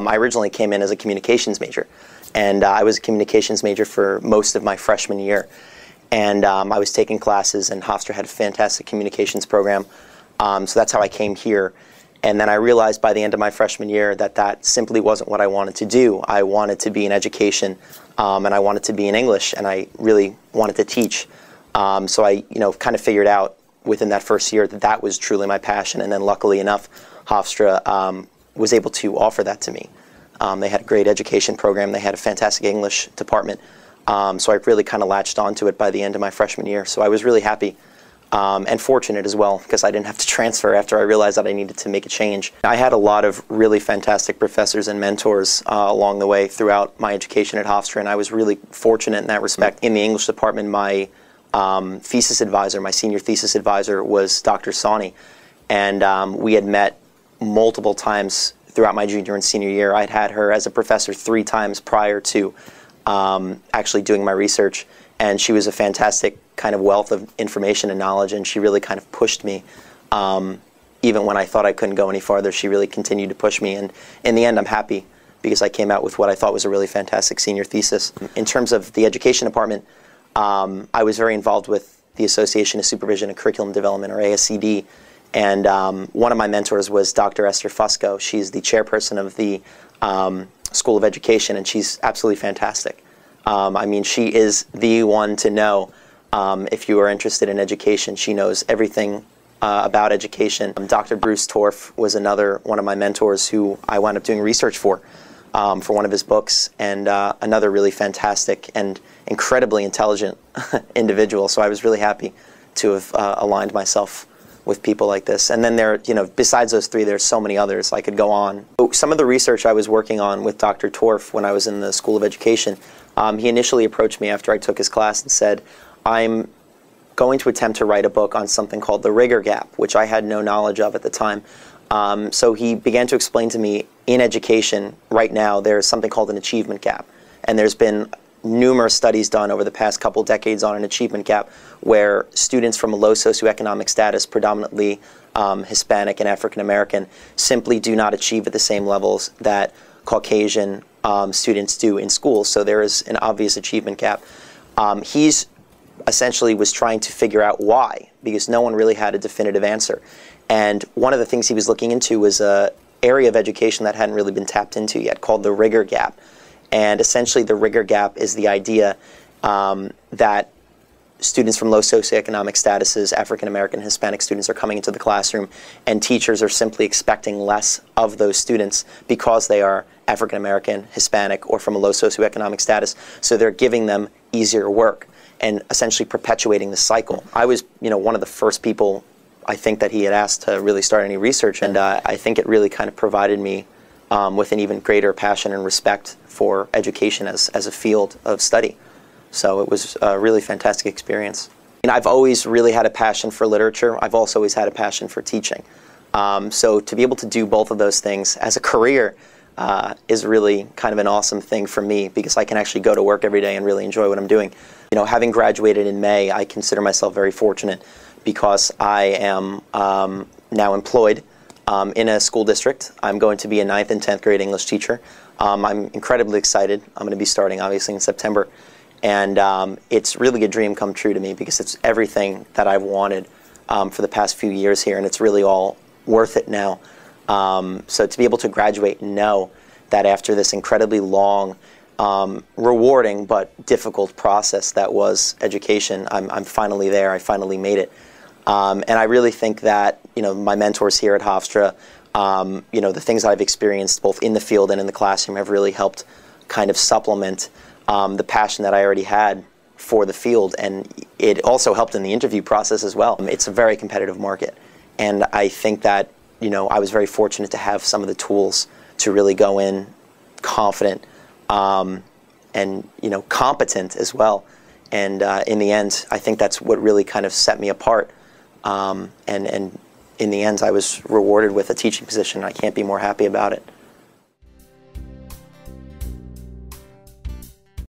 I originally came in as a communications major, and I was a communications major for most of my freshman year. And I was taking classes, and Hofstra had a fantastic communications program, so that's how I came here. And then I realized by the end of my freshman year that that simply wasn't what I wanted to do. I wanted to be in education, and I wanted to be in English, and I really wanted to teach. So I, kind of figured out within that first year that that was truly my passion. And then luckily enough, Hofstra was able to offer that to me. They had a great education program. They had a fantastic English department. So I really kind of latched onto it by the end of my freshman year. So I was really happy and fortunate as well, because I didn't have to transfer after I realized that I needed to make a change. I had a lot of really fantastic professors and mentors along the way throughout my education at Hofstra, and I was really fortunate in that respect. In the English department, my thesis advisor, my senior thesis advisor, was Dr. Sani, and we had met multiple times throughout my junior and senior year. I'd had her as a professor 3 times prior to actually doing my research, and she was a fantastic kind of wealth of information and knowledge, and she really kind of pushed me. Even when I thought I couldn't go any farther, she really continued to push me, and in the end I'm happy because I came out with what I thought was a really fantastic senior thesis. In terms of the education department, I was very involved with the Association of Supervision and Curriculum Development, or ASCD, and one of my mentors was Dr. Esther Fusco. She's the chairperson of the School of Education, and she's absolutely fantastic. I mean, she is the one to know if you are interested in education. She knows everything about education. Dr. Bruce Torf was another one of my mentors who I wound up doing research for one of his books, and another really fantastic and incredibly intelligent individual. So I was really happy to have aligned myself with people like this. And then besides those 3, there's so many others. I could go on. Some of the research I was working on with Dr. Torf when I was in the School of Education, he initially approached me after I took his class and said, I'm going to attempt to write a book on something called the rigor gap, which I had no knowledge of at the time. So he began to explain to me, in education right now there's something called an achievement gap, and there's been numerous studies done over the past couple decades on an achievement gap where students from a low socioeconomic status, predominantly Hispanic and African American, simply do not achieve at the same levels that Caucasian students do in school. So there is an obvious achievement gap. He's essentially was trying to figure out why, because no one really had a definitive answer. And one of the things he was looking into was an area of education that hadn't really been tapped into yet, called the rigor gap. And essentially the rigor gap is the idea that students from low socioeconomic statuses, African American, Hispanic students, are coming into the classroom, and teachers are simply expecting less of those students because they are African American, Hispanic, or from a low socioeconomic status. So they're giving them easier work and essentially perpetuating the cycle. I was, one of the first people I think that he had asked to really start any research, and I think it really kind of provided me with an even greater passion and respect for education as a field of study. So it was a really fantastic experience. I've always really had a passion for literature. I've also always had a passion for teaching. So to be able to do both of those things as a career is really kind of an awesome thing for me, because I can actually go to work every day and really enjoy what I'm doing. Having graduated in May, I consider myself very fortunate because I am now employed in a school district. I'm going to be a 9th and 10th grade English teacher. I'm incredibly excited. I'm going to be starting obviously in September. And it's really a dream come true to me, because it's everything that I've wanted for the past few years here, and it's really all worth it now. So to be able to graduate and know that after this incredibly long, rewarding but difficult process that was education, I'm finally there. I finally made it. And I really think that my mentors here at Hofstra, the things I've experienced both in the field and in the classroom have really helped kind of supplement the passion that I already had for the field, and it also helped in the interview process as well. It's a very competitive market, and I think that I was very fortunate to have some of the tools to really go in confident and competent as well. And in the end, I think that's what really kind of set me apart. And in the end, I was rewarded with a teaching position. I can't be more happy about it.